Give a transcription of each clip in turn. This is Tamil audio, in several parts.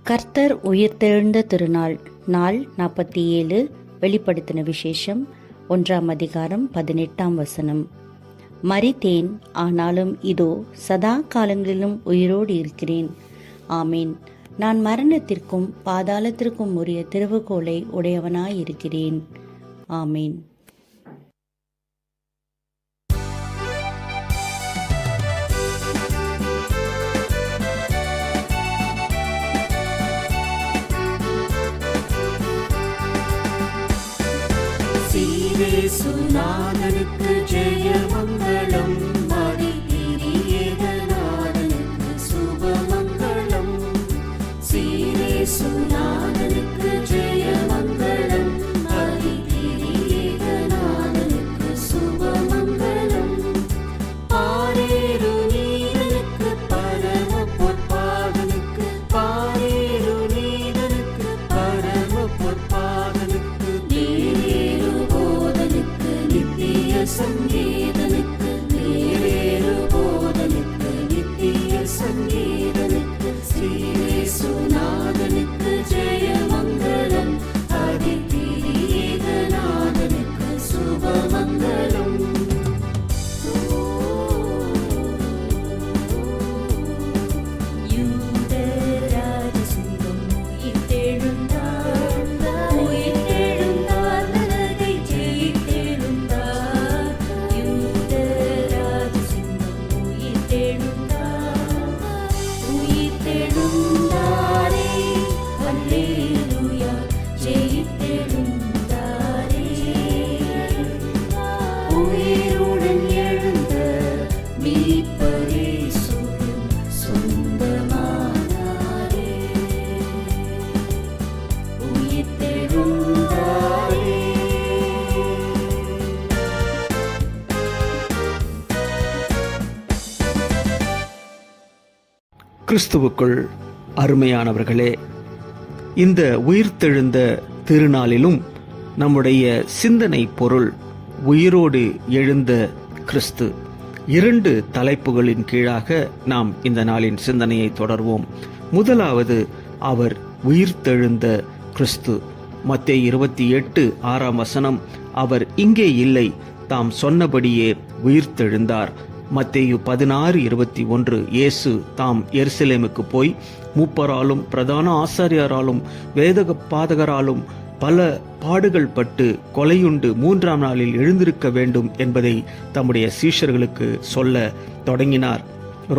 கர்த்தர் உயிர்த்தெழுந்த திருநாள் நாள் 47. வெளிப்படுத்தின விசேஷம் 1ஆம் அதிகாரம் 18ஆம் வசனம். மரித்தேன், ஆனாலும் இதோ சதா காலங்களிலும் உயிரோடு இருக்கிறேன். ஆமீன். நான் மரணத்திற்கும் பாதாளத்திற்கும் உரிய திறவுகோலை உடையவனாயிருக்கிறேன். ஆமீன். சுநாதனுக்கு ஜெய மங்களம், மதிநாதனுக்கு சுபமங்களம். சீரே சுநாதனுக்கு ஜெய மங்களம், மதிநாதனுக்கு சுபமங்களம். பாரேரு நீதனுக்கு பரம பொற்பாதனுக்கு, பாரேரு நீதனுக்கு பரம பொற்பாதனுக்கு, சங்கீதனுக்கு நேரேறு போதனுக்கு, நித்திய சங்கீதனுக்கு, ஸ்ரீரே சுநாதனுக்கு ஜெய மங்களம், அதிநாதனுக்கு சுபமங்களம். கிறிஸ்துவுக்குள் அருமையானவர்களே, இந்த உயிர்த்தெழுந்த திருநாளிலும் நம்முடைய சிந்தனை பொருள் உயிரோடு எழுந்த கிறிஸ்து. 2 தலைப்புகளின் கீழாக நாம் இந்த நாளின் சிந்தனையை தொடர்வோம். முதலாவது, அவர் உயிர்த்தெழுந்த கிறிஸ்து. மத்தேயு 28:6ஆம் வசனம், அவர் இங்கே இல்லை, தாம் சொன்னபடியே உயிர்த்தெழுந்தார். மத்தேயு 16:21, இயேசு தாம் எருசலேமுக்கு போய் மூப்பராலும் பிரதான ஆசாரியராலும் வேத பாதகராலும் பல பாடுகள் பட்டு கொலையுண்டு 3ஆம் நாளில் எழுந்திருக்க வேண்டும் என்பதை தம்முடைய சீஷர்களுக்கு சொல்ல தொடங்கினார்.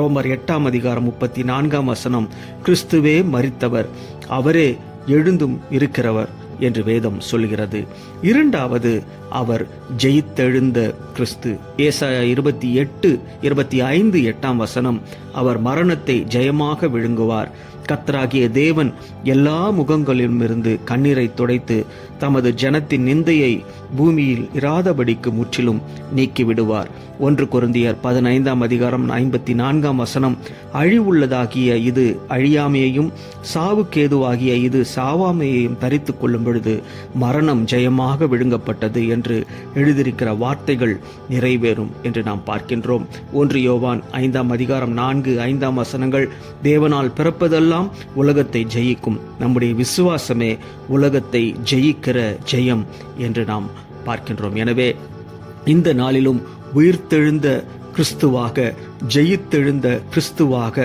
ரோமர் 8ஆம் அதிகாரம் 34ஆம் வசனம், கிறிஸ்துவே மரித்தவர், அவரே எழுந்தும் இருக்கிறவர் என்று வேதம் சொல்கிறது. 2வது, அவர் ஜெயித்தெழுந்த கிறிஸ்து. ஏசாயா 28:25-8ஆம் வசனம், அவர் மரணத்தை ஜெயமாக விழுங்குவார். கர்த்தராகிய தேவன் எல்லா முகங்களிலும் இருந்து கண்ணீரை துடைத்து தமது ஜனத்தின் நிந்தையை பூமியில் இராதபடிக்கு முற்றிலும் நீக்கிவிடுவார். 1 கொரிந்தியர் 15ஆம் அதிகாரம் 54ஆம் வசனம், அழிவுள்ளதாகிய இது அழியாமையையும் சாவுக்கேதுவாகிய இது சாவாமையையும் தரித்து கொள்ளும் பொழுது மரணம் ஜெயமாக விழுங்கப்பட்டது என்று எழுதியிருக்கிற வார்த்தைகள் நிறைவேறும் என்று நாம் பார்க்கின்றோம். 1 யோவான் 5ஆம் அதிகாரம் 4-5ஆம் வசனங்கள், தேவனால் பிறப்பதெல்லாம் உலகத்தை ஜெயிக்கும், நம்முடைய விசுவாசமே உலகத்தை ஜெயிக்கிற ஜெயம் என்று நாம் பார்க்கின்றோம். எனவே இந்த நாளிலும் உயிர்த்தெழுந்த கிறிஸ்துவாக, ஜெயித்தெழுந்த கிறிஸ்துவாக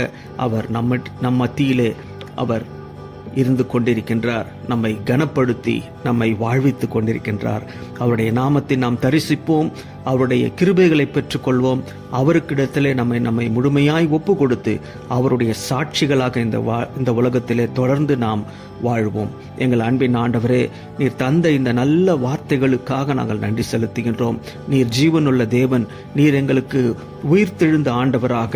அவர் நம் மத்தியிலே அவர் இருந்து கொண்டிருக்கின்றார். நம்மை கனப்படுத்தி நம்மை வாழ்வித்துக் கொண்டிருக்கின்றார். அவருடைய நாமத்தை நாம் தரிசிப்போம், அவருடைய கிருபைகளை பெற்றுக்கொள்வோம். அவருக்கிடத்திலே நம்மை முழுமையாய் ஒப்பு கொடுத்து அவருடைய சாட்சிகளாக இந்த உலகத்திலே தொடர்ந்து நாம் வாழ்வோம். எங்கள் அன்பின் ஆண்டவரே, நீர் தந்த இந்த நல்ல வார்த்தைகளுக்காக நாங்கள் நன்றி செலுத்துகின்றோம். நீர் ஜீவனுள்ள தேவன், நீர் எங்களுக்கு உயிர்த்தெழுந்த ஆண்டவராக,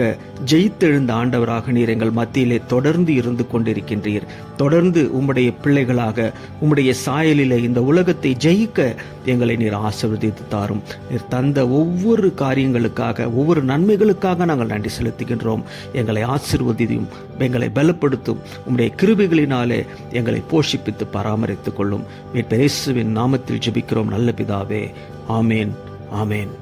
ஜெயித்தெழுந்த ஆண்டவராக நீர் எங்கள் மத்தியிலே தொடர்ந்து இருந்து கொண்டிருக்கின்றீர். தொடர்ந்து உம்முடைய பிள்ளைகளாக உம்முடைய சாயலிலே இந்த உலகத்தை ஜெயிக்க எங்களை நீர் ஆசீர்வதித்து தாரும். நீர் தந்த ஒவ்வொரு காரியங்களுக்காக, ஒவ்வொரு நன்மைகளுக்காக நாங்கள் நன்றி செலுத்துகின்றோம். எங்களை ஆசீர்வதியும், எங்களை பலப்படுத்தும். உம்முடைய கிருபைகளினாலே எங்களை போஷிப்பித்து பராமரித்துக் கொள்ளும். மீட்பர் இயேசுவின் நாமத்தில் ஜெபிக்கிறோம் நல்ல பிதாவே. ஆமேன், ஆமேன்.